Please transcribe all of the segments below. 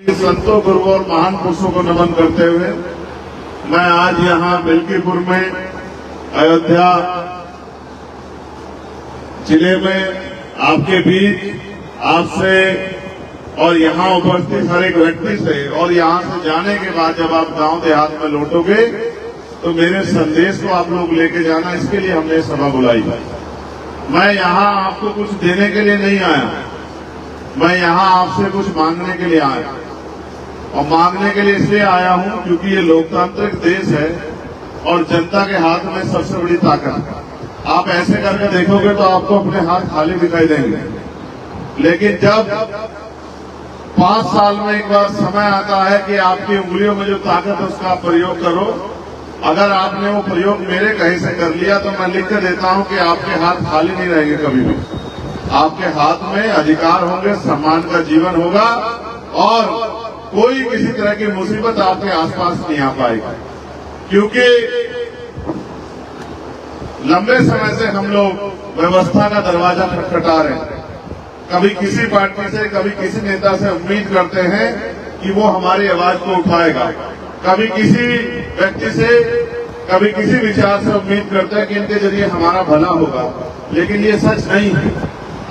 संतों, गुरुओं और महान पुरुषों को नमन करते हुए मैं आज यहाँ मिल्कीपुर में अयोध्या जिले में आपके बीच आपसे और यहाँ उपस्थित हर एक व्यक्ति से और यहाँ से जाने के बाद जब आप गांव देहात में लौटोगे तो मेरे संदेश को आप लोग लेके जाना, इसके लिए हमने सभा बुलाई। मैं यहाँ आपको कुछ देने के लिए नहीं आया, मैं यहाँ आपसे कुछ मांगने के लिए आया। और मांगने के लिए इसलिए आया हूँ क्योंकि ये लोकतांत्रिक देश है और जनता के हाथ में सबसे बड़ी ताकत है। आप ऐसे करके देखोगे तो आपको अपने हाथ खाली दिखाई देंगे, लेकिन जब 5 साल में एक बार समय आता है कि आपकी उंगलियों में जो ताकत है उसका प्रयोग करो। अगर आपने वो प्रयोग मेरे कहीं से कर लिया तो मैं लिख कर देता हूँ कि आपके हाथ खाली नहीं रहेंगे कभी भी। आपके हाथ में अधिकार होंगे, सम्मान का जीवन होगा और कोई किसी तरह की मुसीबत आपके आसपास नहीं आ पाएगी। क्योंकि लंबे समय से हम लोग व्यवस्था का दरवाजा खटखटा रहे हैं। कभी किसी पार्टी से, कभी किसी नेता से उम्मीद करते हैं कि वो हमारी आवाज को उठाएगा, कभी किसी व्यक्ति से, कभी किसी विचार से उम्मीद करते हैं कि इनके जरिए हमारा भला होगा, लेकिन ये सच नहीं है।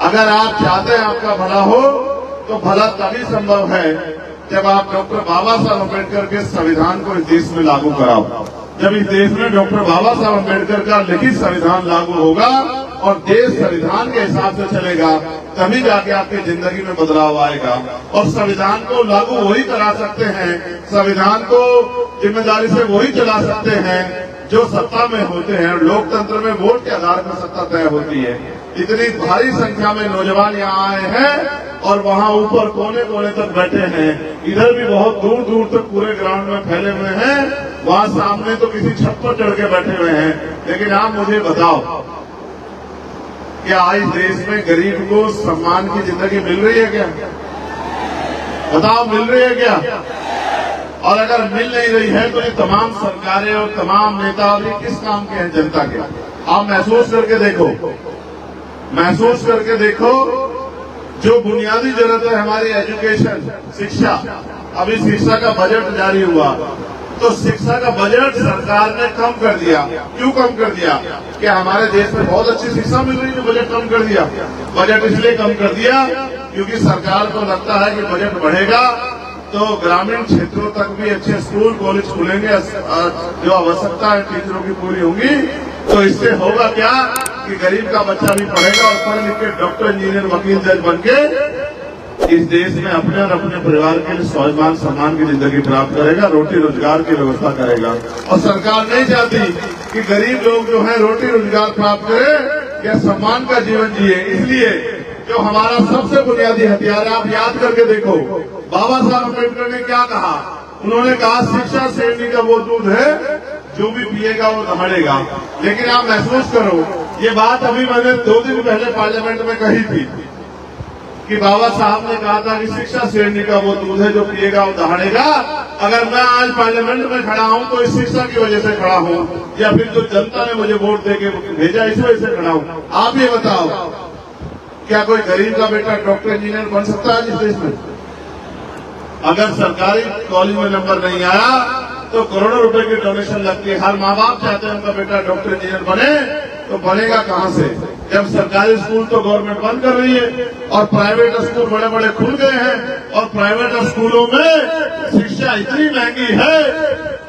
अगर आप चाहते हैं आपका भला हो तो भला तभी संभव है जब आप डॉक्टर बाबा साहब अम्बेडकर के संविधान को इस देश में लागू कराओ। जब इस देश में डॉक्टर बाबा साहब अम्बेडकर का लिखित संविधान लागू होगा और देश संविधान के हिसाब से चलेगा, तभी जाके आपकी जिंदगी में बदलाव आएगा। और संविधान को लागू वही करा सकते हैं, संविधान को जिम्मेदारी से वही चला सकते हैं जो सत्ता में होते हैं। लोकतंत्र में वोट के आधार पर सत्ता तय होती है। इतनी भारी संख्या में नौजवान यहाँ आए हैं और वहाँ ऊपर कोने कोने तक बैठे हैं, इधर भी बहुत दूर दूर तक पूरे ग्राउंड में फैले हुए हैं, वहाँ सामने तो किसी छत पर चढ़ के बैठे हुए हैं। लेकिन आप मुझे बताओ, क्या आज देश में गरीब को सम्मान की जिंदगी मिल रही है क्या? बताओ, मिल रही है क्या? और अगर मिल नहीं रही है तो ये तमाम सरकारें और तमाम नेता और किस काम के हैं जनता के? आप महसूस करके देखो, महसूस करके देखो। जो बुनियादी जरूरत है हमारी एजुकेशन, शिक्षा, अभी शिक्षा का बजट जारी हुआ तो शिक्षा का बजट सरकार ने कम कर दिया। क्यों कम कर दिया? कि हमारे देश में बहुत अच्छी शिक्षा मिल रही है, बजट कम कर दिया। बजट इसलिए कम कर दिया क्योंकि सरकार को लगता है कि बजट बढ़ेगा तो ग्रामीण क्षेत्रों तक भी अच्छे स्कूल कॉलेज खुलेंगे, जो आवश्यकता है टीचरों की पूरी होगी। तो इससे होगा क्या कि गरीब का बच्चा भी पढ़ेगा और पढ़ लिख के डॉक्टर, इंजीनियर, वकील, जज बन के इस देश में अपने और अपने परिवार के लिए स्वाभिमान सम्मान की जिंदगी प्राप्त करेगा, रोटी रोजगार की व्यवस्था करेगा। और सरकार नहीं चाहती कि गरीब लोग जो है रोटी रोजगार प्राप्त करें या सम्मान का जीवन जिए। इसलिए जो हमारा सबसे बुनियादी हथियार है, आप याद करके देखो, बाबा साहब अम्बेडकर ने क्या कहा? उन्होंने कहा शिक्षा शेरनी का वो दूध है जो भी पिएगा वो दहाड़ेगा। लेकिन आप महसूस करो, ये बात अभी मैंने 2 दिन पहले पार्लियामेंट में कही थी कि बाबा साहब ने कहा था कि शिक्षा शेरनी का वो दूध है जो पिएगा वो दहाड़ेगा। अगर मैं आज पार्लियामेंट में खड़ा हूं तो इस शिक्षा की वजह से खड़ा हूं या फिर जो जनता ने मुझे वोट देके भेजा इस वजह से खड़ा हूं। आप ये बताओ, क्या कोई गरीब का बेटा डॉक्टर, इंजीनियर बन सकता है इस देश में? अगर सरकारी कॉलेज में नंबर नहीं आया तो करोड़ों रुपए की डोनेशन लगती है। हर माँ बाप चाहते हैं उनका बेटा डॉक्टर, इंजीनियर बने, तो बनेगा कहाँ से जब सरकारी स्कूल तो गवर्नमेंट बंद कर रही है और प्राइवेट स्कूल बड़े बड़े खुल गए हैं। और प्राइवेट स्कूलों में शिक्षा इतनी महंगी है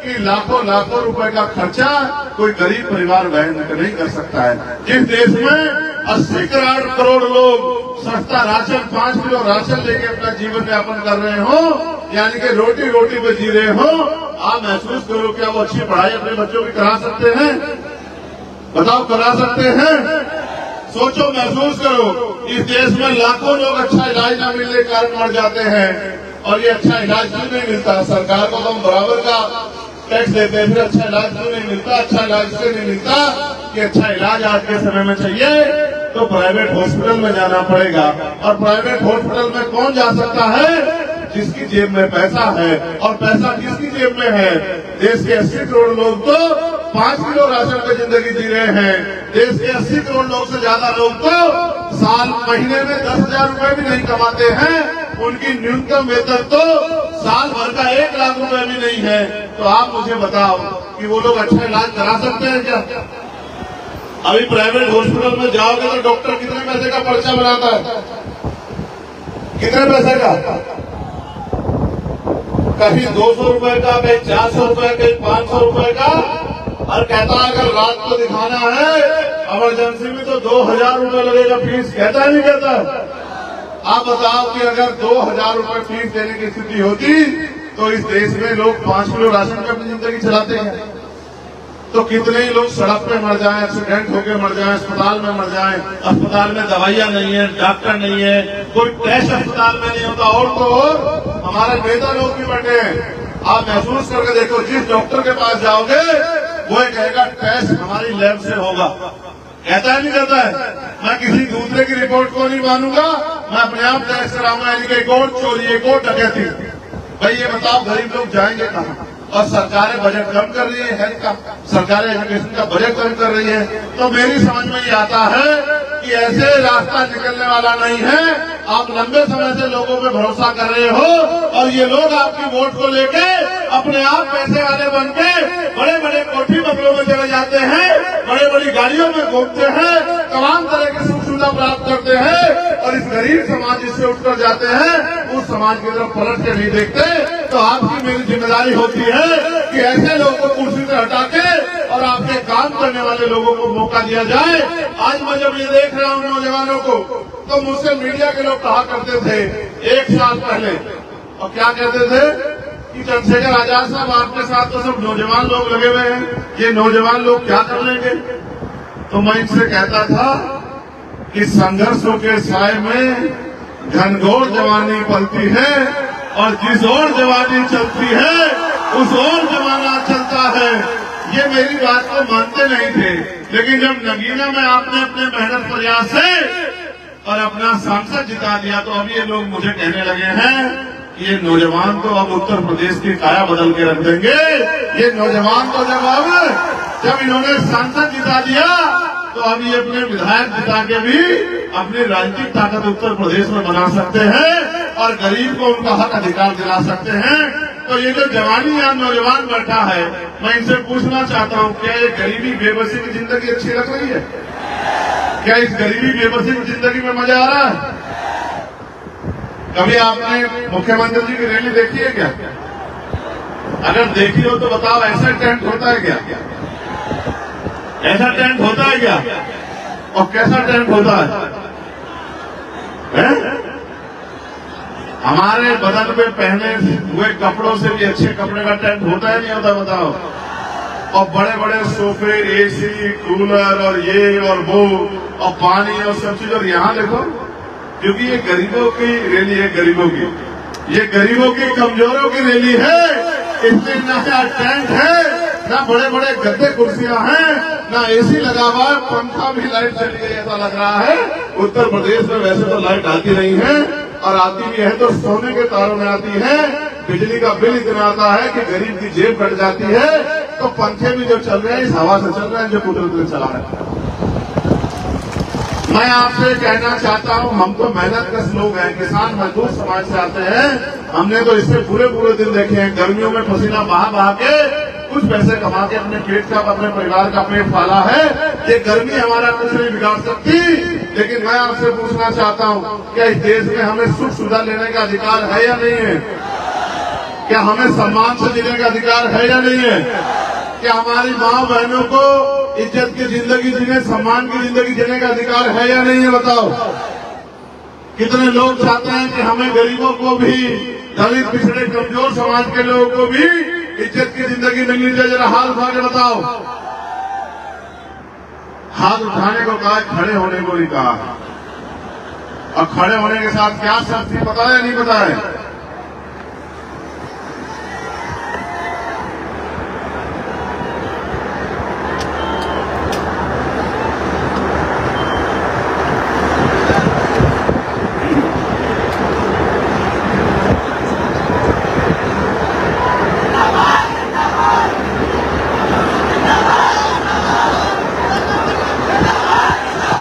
कि लाखों लाखों रुपए का खर्चा कोई गरीब परिवार वहन नहीं कर सकता है। जिस देश में 80 करोड़ लोग सस्ता राशन, 5 किलो राशन लेके अपना जीवन यापन कर रहे हो, यानी कि रोटी रोटी पे जी रहे हो, आप महसूस करो क्या वो अच्छी पढ़ाई अपने बच्चों की करा सकते हैं? बताओ, करा सकते हैं? सोचो, महसूस करो, इस देश में लाखों लोग अच्छा इलाज न मिलने के कारण मर जाते हैं। और ये अच्छा इलाज क्यों नहीं मिलता? सरकार को तो हम बराबर का टैक्स देते हैं, फिर अच्छा इलाज क्यों नहीं मिलता? अच्छा इलाज इसलिए नहीं मिलता कि अच्छा इलाज आज के समय में चाहिए तो प्राइवेट हॉस्पिटल में जाना पड़ेगा। और प्राइवेट हॉस्पिटल में कौन जा सकता है? जिसकी जेब में पैसा है। और पैसा किसकी जेब में है? देश के 80 करोड़ लोग तो 5 किलो राशन पे जिंदगी जी रहे हैं। देश के 80 करोड़ लोग से ज्यादा लोग तो साल महीने में 10,000 रुपए भी नहीं कमाते हैं। उनकी न्यूनतम वेतन तो साल भर का 1 लाख रुपए भी नहीं है। तो आप मुझे बताओ कि वो लोग अच्छा इलाज करा सकते हैं क्या? अभी प्राइवेट हॉस्पिटल में जाओगे तो डॉक्टर कितने पैसे का पर्चा बनाता है? कितने पैसे का? कहीं 200 रुपए का, कहीं 400 रुपए, कहीं 500 रुपए का। और कहता है अगर रात को दिखाना है इमरजेंसी में तो 2,000 रुपए लगेगा फीस। कहता है नहीं कहता? आप बताओ कि अगर 2,000 रुपए फीस देने की स्थिति होती तो इस देश में लोग 5 किलो राशन पे अपनी जिंदगी चलाते हैं। तो कितने ही लोग सड़क पे मर जाएं, एक्सीडेंट होकर मर जाएं, अस्पताल में मर जाएं। अस्पताल में दवाइयां नहीं है, डॉक्टर नहीं है, कोई टेस्ट अस्पताल में नहीं होता। और तो और हमारे नेता लोग भी बैठे हैं। आप महसूस करके देखो, जिस डॉक्टर के पास जाओगे वो कहेगा टेस्ट हमारी लैब से होगा। कहता है नहीं कहता है? मैं किसी दूसरे की रिपोर्ट को नहीं मानूंगा, मैं अपने आप टेस्ट कराऊंगा। एक और चोरी, एक और डकैती। भाई ये बताओ गरीब लोग जाएंगे कहाँ? और सरकारें बजट कम कर रही है हेल्थ का, सरकारें एजुकेशन का बजट कम कर रही है। तो मेरी समझ में ये आता है कि ऐसे रास्ता निकलने वाला नहीं है। आप लंबे समय से लोगों पे भरोसा कर रहे हो और ये लोग आपकी वोट को लेके अपने आप पैसे वाले बन के बड़े बड़े कोठी बंगलों में चले जाते हैं, बड़े बड़ी गाड़ियों में घूमते हैं, तमाम तरह की सुख सुविधा प्राप्त करते हैं। और इस गरीब समाज जिससे उठकर जाते हैं उस समाज की तरफ पलट के नहीं देखते। तो आपकी मेरी जिम्मेदारी होती है कि ऐसे लोगों को कुर्सी से हटा के और आपके काम करने वाले लोगों को मौका दिया जाए। आज मैं जब ये देख रहा हूँ नौजवानों को, तो मुझसे मीडिया के लोग कहा करते थे 1 साल पहले, और क्या कहते थे कि चंद्रशेखर आजाद साहब आपके साथ तो सब नौजवान लोग लगे हुए हैं, ये नौजवान लोग क्या कर लेंगे? तो मैं इनसे कहता था कि संघर्षों के साए में घनघोर जवानी पलती है और जिस ओर जवानी चलती है उस ओर जमाना चलता है। ये मेरी बात को मानते नहीं थे, लेकिन जब नगीना में आपने अपने मेहनत प्रयास से और अपना सांसद जिता दिया तो अब ये लोग मुझे कहने लगे हैं कि ये नौजवान तो अब उत्तर प्रदेश की काया बदल के रख देंगे। ये नौजवान तो जब इन्होंने सांसद जिता दिया तो अब ये अपने विधायक जिता के भी अपनी राजनीतिक ताकत उत्तर प्रदेश में बना सकते हैं और गरीब को उनका हक अधिकार दिला सकते हैं। तो ये जो जवानी या नौजवान बैठा है, मैं इनसे पूछना चाहता हूँ, क्या ये गरीबी बेबसी की जिंदगी अच्छी लग रही है? क्या इस गरीबी बेबसी की जिंदगी में मजा आ रहा है? कभी आपने मुख्यमंत्री जी की रैली देखी है क्या? अगर देखी हो तो बताओ, ऐसा टेंट होता है क्या? ऐसा टेंट होता है क्या? और कैसा टेंट होता है? हमारे बदन पे पहने हुए कपड़ों से भी अच्छे कपड़े का टेंट होता है नहीं होता? बताओ। और बड़े बड़े सोफे, एसी, कूलर और ये और वो और पानी और सब चीज। और यहाँ देखो, क्योंकि ये गरीबों की रैली है, गरीबों की, ये गरीबों की, कमजोरों की रैली है, इसलिए ना टेंट है, ना बड़े बड़े गद्दे कुर्सियां हैं, ना एसी लगा हुआ है, पंखा भी लाइट चली गई ऐसा लग रहा है। उत्तर प्रदेश में वैसे तो लाइट आती नहीं है, और आती भी है तो सोने के तारों में आती है। बिजली का बिल इतना आता है कि गरीब की जेब कट जाती है। तो पंखे भी जो चल रहे हैं इस हवा से चल रहे हैं जो कुदरत ने चला रहे हैं। मैं आपसे कहना चाहता हूं, हम तो मेहनतकश लोग हैं, किसान मजदूर समाज से आते हैं। हमने तो इससे पूरे दिन देखे हैं, गर्मियों में पसीना बहा के कुछ पैसे कमा के अपने पेट का, अपने परिवार का पेट पाला है। ये गर्मी हमारा कुछ नहीं बिगाड़ सकती। लेकिन मैं आपसे पूछना चाहता हूँ, क्या इस देश में हमें सुख सुविधा लेने का अधिकार है या नहीं है? क्या हमें सम्मान से जीने का अधिकार है या नहीं है? क्या हमारी माँ बहनों को इज्जत की जिंदगी जीने, सम्मान की जिंदगी जीने का अधिकार है या नहीं है? बताओ। कितने लोग चाहते हैं कि हमें गरीबों को भी, दलित, पिछड़े, कमजोर समाज के लोगों को भी इज्जत की जिंदगी मिलनी चाहिए। जरा हाथ उठा के बताओ। हाथ उठाने को कहा, खड़े होने को नहीं कहा। और खड़े होने के साथ क्या शर्त थी पता है या नहीं पता है?